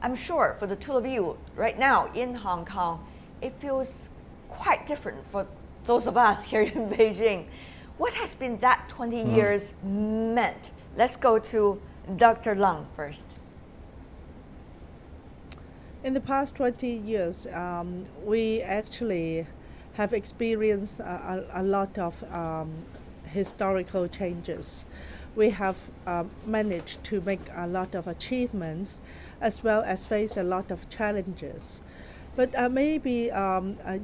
I'm sure for the two of you right now in Hong Kong, it feels quite different for those of us here in Beijing. What has been that 20 years meant? Let's go to Dr. Leung first. In the past 20 years, we actually have experienced a lot of historical changes. We have managed to make a lot of achievements as well as face a lot of challenges. But maybe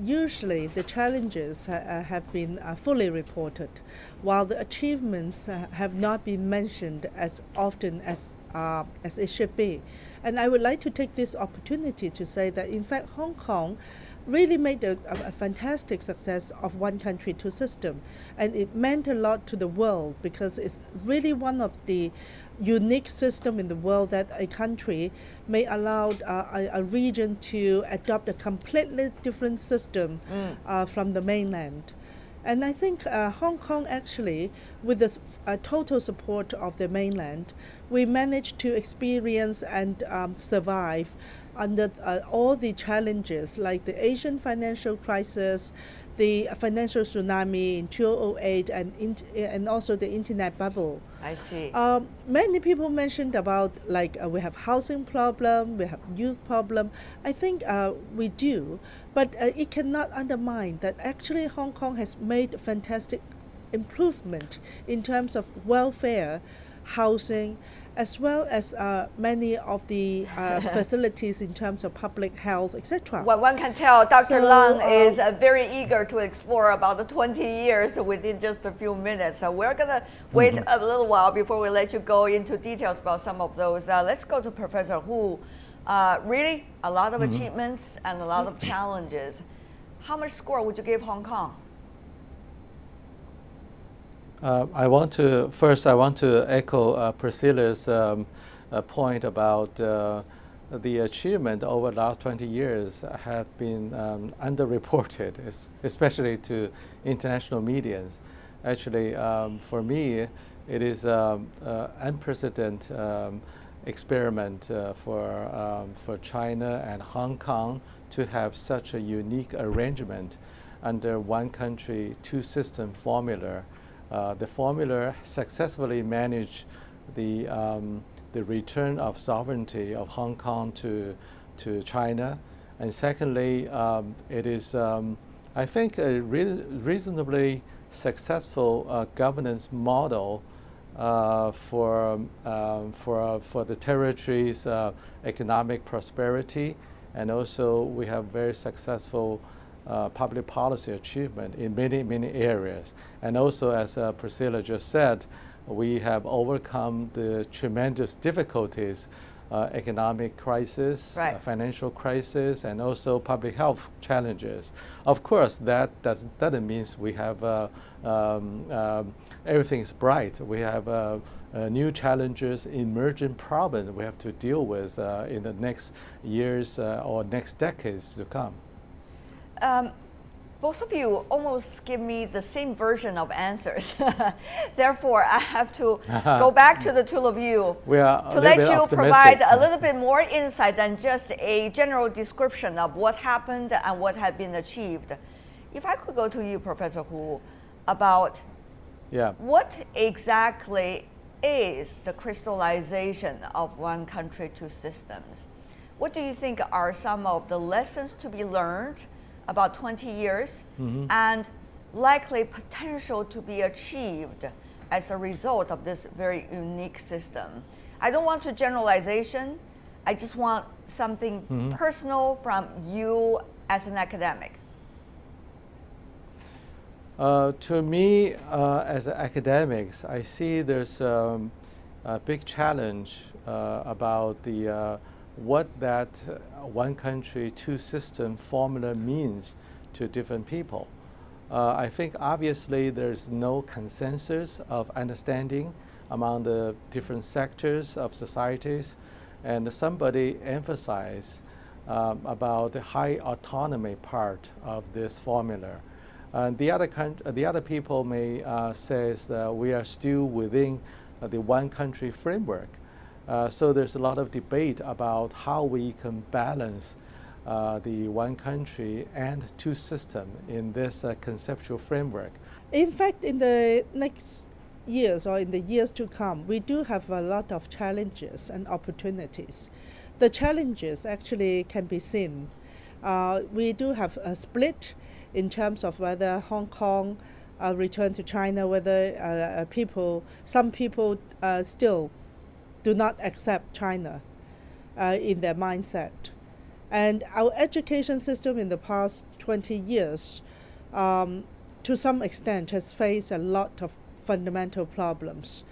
usually the challenges have been fully reported, while the achievements have not been mentioned as often as it should be. And I would like to take this opportunity to say that in fact Hong Kong really made a fantastic success of one country, two system. And it meant a lot to the world because it's really one of the unique system in the world that a country may allow a region to adopt a completely different system from the mainland. And I think Hong Kong actually, with the total support of the mainland, we managed to experience and survive under all the challenges like the Asian financial crisis, the financial tsunami in 2008, and also the internet bubble. I see. Many people mentioned about we have housing problem, we have youth problem. I think we do, but it cannot undermine that actually Hong Kong has made fantastic improvement in terms of welfare, housing, as well as many of the facilities in terms of public health, etc. Well, one can tell Dr. Leung is very eager to explore about the 20 years within just a few minutes. So we're going to wait a little while before we let you go into details about some of those. Let's go to Professor Hu. Really, a lot of achievements and a lot of challenges. How much score would you give Hong Kong? I want to echo Priscilla's point about the achievement over the last 20 years have been underreported, especially to international medias. Actually, for me, it is an unprecedented experiment for China and Hong Kong to have such a unique arrangement under one country, two system formula. The formula successfully managed the return of sovereignty of Hong Kong to China, and secondly, it is I think a reasonably successful governance model for the territory's economic prosperity, and also we have very successful public policy achievement in many areas. And also, as Priscilla just said, we have overcome the tremendous difficulties, economic crisis, financial crisis, and also public health challenges. Of course, that doesn't mean we have everything's bright. We have new challenges, emerging problems we have to deal with in the next years or next decades to come. Both of you almost give me the same version of answers. Therefore, I have to go back to the two of you to let you provide a little bit more insight than just a general description of what happened and what had been achieved. If I could go to you, Professor Hu, about what exactly is the crystallization of one country, two systems? What do you think are some of the lessons to be learned about 20 years and likely potential to be achieved as a result of this very unique system? I don't want to generalization. I just want something personal from you as an academic. To me, as academics, I see there's a big challenge about the what that one country, two system formula means to different people. I think obviously there's no consensus of understanding among the different sectors of societies, and somebody emphasized about the high autonomy part of this formula. The other people may say that we are still within the one country framework. So there's a lot of debate about how we can balance the one country and two system in this conceptual framework. In fact, in the next years or in the years to come, we do have a lot of challenges and opportunities. The challenges actually can be seen. We do have a split in terms of whether Hong Kong return to China, whether some people still do not accept China in their mindset. And our education system in the past 20 years, to some extent, has faced a lot of fundamental problems.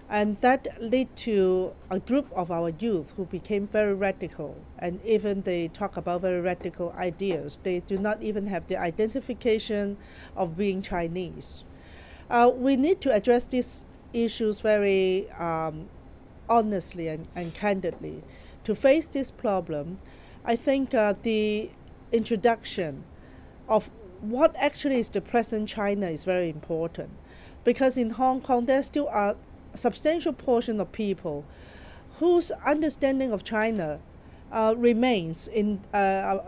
And that led to a group of our youth who became very radical. And even they talk about very radical ideas. They do not even have the identification of being Chinese. We need to address these issues very honestly and candidly. To face this problem, I think the introduction of what actually is the present China is very important. Because in Hong Kong, there still are a substantial portion of people whose understanding of China remains in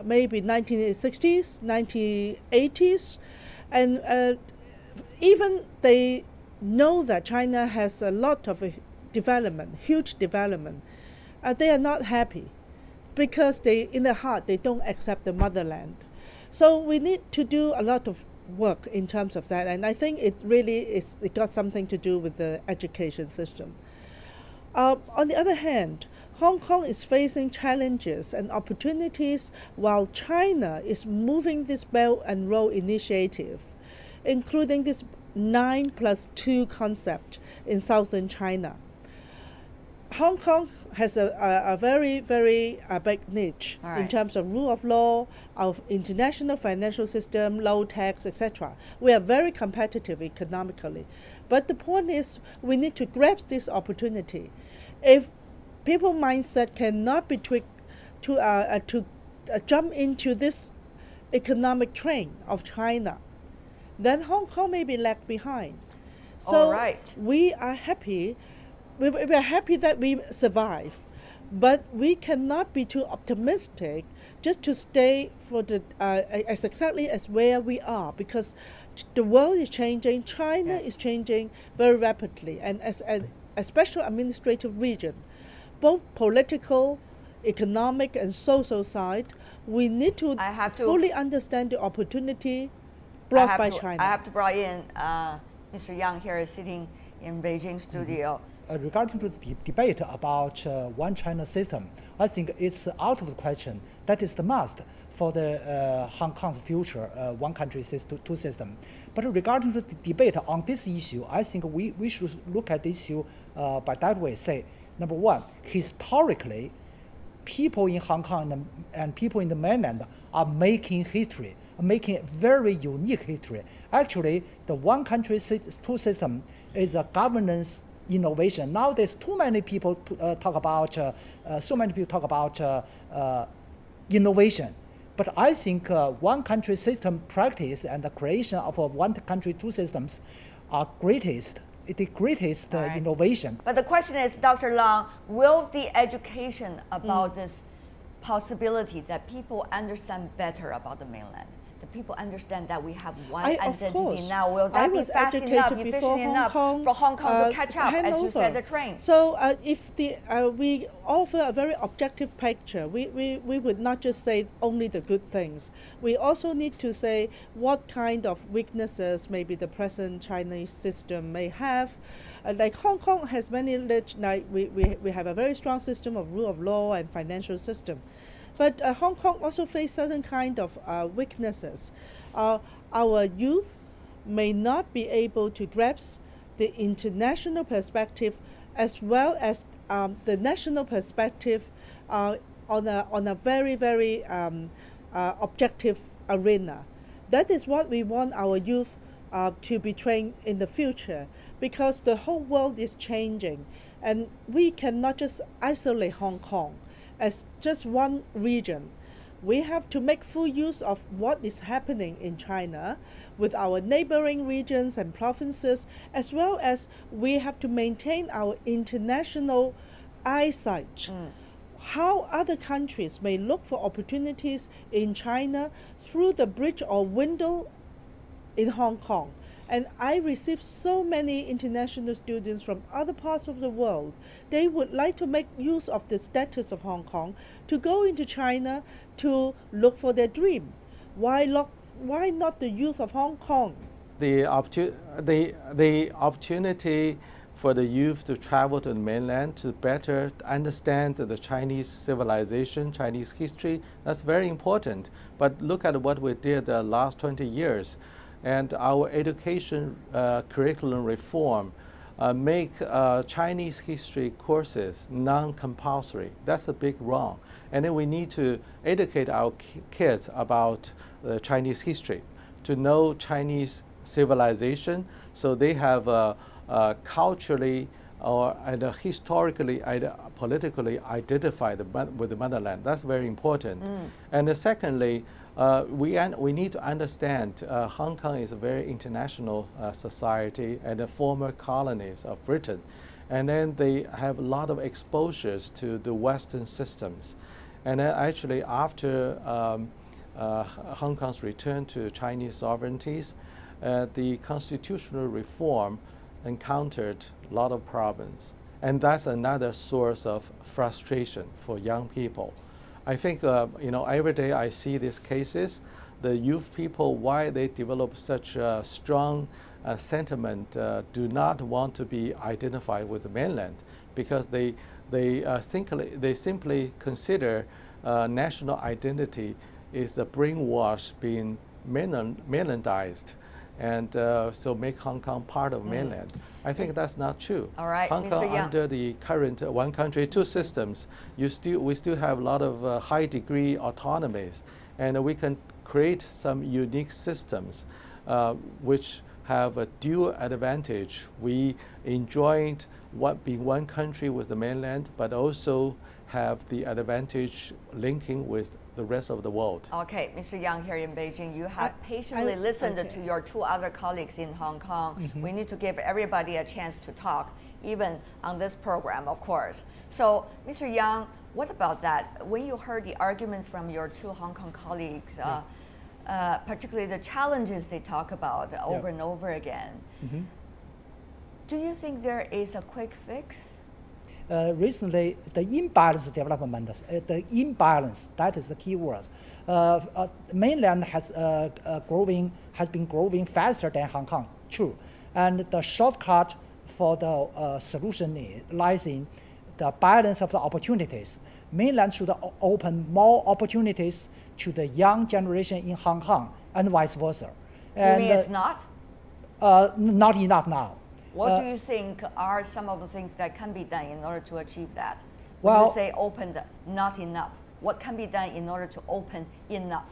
maybe 1960s, 1980s, and even they know that China has a lot of development, huge development. They are not happy because in their heart, they don't accept the motherland. So we need to do a lot of work in terms of that, and I think it got something to do with the education system. On the other hand, Hong Kong is facing challenges and opportunities while China is moving this Belt and Road Initiative, including this 9+2 concept in southern China. Hong Kong has a very, very big niche in terms of rule of law, our international financial system, low tax, etc. We are very competitive economically. But the point is, we need to grasp this opportunity. If people's mindset cannot be tweaked to jump into this economic train of China, then Hong Kong may be left behind. So we are happy. We are happy that we survive, but we cannot be too optimistic just to stay for as exactly as where we are, because the world is changing, China is changing very rapidly, and as a special administrative region, both political, economic, and social side, we need to fully understand the opportunity brought by China. I have to bring in Mr. Yang here, sitting in Beijing studio. Regarding to the debate about one China system, I think it's out of the question. That is the must for the Hong Kong's future one country two system. But regarding to the debate on this issue, I think we should look at this issue by that way. Say, number one, historically, people in Hong Kong and people in the mainland are making history, making very unique history. Actually, the one country two system is a governance innovation. Nowadays, too many people talk about innovation. But I think one country system practice and the creation of a one country two systems are the greatest innovation. But the question is, Dr. Leung, will the education about this possibility that people understand better about the mainland, that people understand that we have one identity now, will that be fast enough, efficient enough for Hong Kong to catch up, as you said, the train? So if we offer a very objective picture, we would not just say only the good things. We also need to say what kind of weaknesses maybe the present Chinese system may have. Like Hong Kong has many, we have a very strong system of rule of law and financial system. But Hong Kong also faces certain kind of weaknesses. Our youth may not be able to grasp the international perspective as well as the national perspective on a very, very objective arena. That is what we want our youth to be trained in the future, because the whole world is changing, and we cannot just isolate Hong Kong as just one region. We have to make full use of what is happening in China with our neighboring regions and provinces, as well as we have to maintain our international eyesight. How other countries may look for opportunities in China through the bridge or window in Hong Kong. And I received so many international students from other parts of the world. They would like to make use of the status of Hong Kong to go into China to look for their dream. Why not the youth of Hong Kong? The opportunity for the youth to travel to the mainland to better understand the Chinese civilization, Chinese history, that's very important. But look at what we did the last 20 years. And our education curriculum reform make Chinese history courses non-compulsory. That's a big wrong. And then we need to educate our kids about Chinese history, to know Chinese civilization, so they have culturally or historically, politically identified with the motherland. That's very important. And secondly, we need to understand Hong Kong is a very international society and the former colonies of Britain. And then they have a lot of exposures to the Western systems. And then actually after Hong Kong's return to Chinese sovereignties, the constitutional reform encountered a lot of problems. And that's another source of frustration for young people. I think, every day I see these cases, the youth people, why they develop such a strong sentiment, do not want to be identified with the mainland, because they simply consider national identity is the brainwash being mainlandized, and so make Hong Kong part of mainland. I think that's not true. All right, Hong Kong, under the current one country, two systems, we still have a lot of high degree autonomies, and we can create some unique systems which have a dual advantage. We enjoyed being one country with the mainland, but also have the advantage linking with the rest of the world. Okay, Mr. Yang here in Beijing, you have patiently listened to your two other colleagues in Hong Kong. We need to give everybody a chance to talk, even on this program, of course. So, Mr. Yang, what about that? When you heard the arguments from your two Hong Kong colleagues, particularly the challenges they talk about over and over again, do you think there is a quick fix? Recently, the imbalance development, the imbalance, that is the key word. Mainland has been growing faster than Hong Kong, true. And the shortcut for the solution lies in the balance of the opportunities. Mainland should open more opportunities to the young generation in Hong Kong and vice versa. And you mean it's not? Not enough now. What do you think are some of the things that can be done in order to achieve that? Well, when you say opened, not enough. What can be done in order to open enough?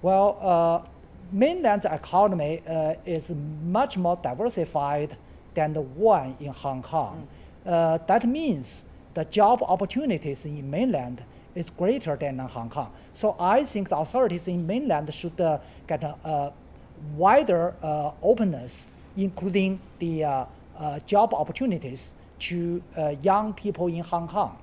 Well, mainland's economy is much more diversified than the one in Hong Kong. That means the job opportunities in mainland is greater than in Hong Kong. So I think the authorities in mainland should get a wider openness, including the job opportunities to young people in Hong Kong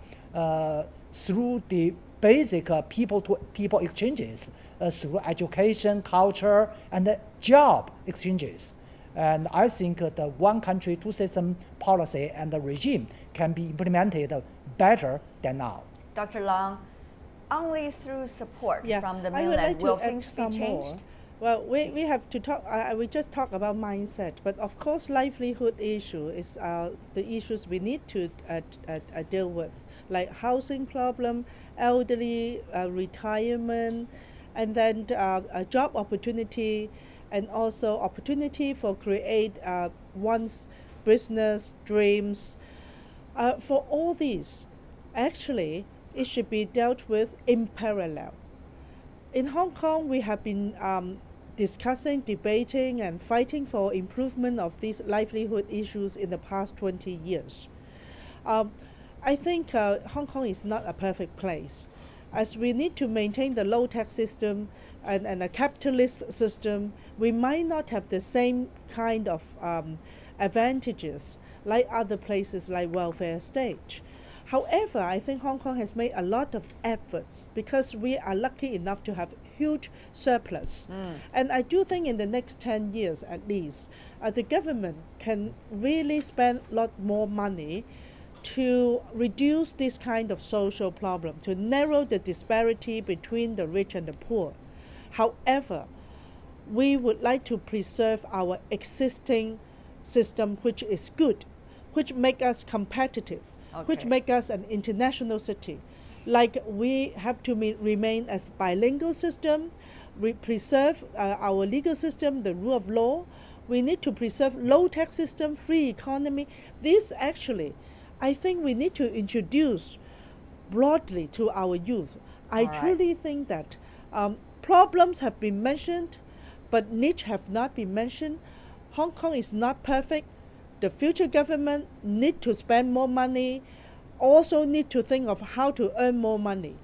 through the basic people-to-people exchanges, through education, culture, and job exchanges. And I think the one country, two system policy and the regime can be implemented better than now. Dr. Leung, only through support from the mainland will things be changed? More. Well, we have to talk, we just talk about mindset, but of course livelihood issue is the issues we need to deal with, like housing problem, elderly, retirement, and then a job opportunity, and also opportunity for create one's business, dreams. For all these, actually, it should be dealt with in parallel. In Hong Kong, we have been discussing, debating, and fighting for improvement of these livelihood issues in the past 20 years. I think Hong Kong is not a perfect place, as we need to maintain the low tax system and a capitalist system. We might not have the same kind of advantages like other places like welfare state. However, I think Hong Kong has made a lot of efforts because we are lucky enough to have huge surplus. And I do think in the next 10 years at least, the government can really spend a lot more money to reduce this kind of social problem, to narrow the disparity between the rich and the poor. However, we would like to preserve our existing system, which is good, which make us competitive, which make us an international city. Like we have to remain as bilingual system, we preserve our legal system, the rule of law. We need to preserve low tax system, free economy. This actually, I think we need to introduce broadly to our youth. I truly think that problems have been mentioned, but niche have not been mentioned. Hong Kong is not perfect. The future government need to spend more money, also need to think of how to earn more money.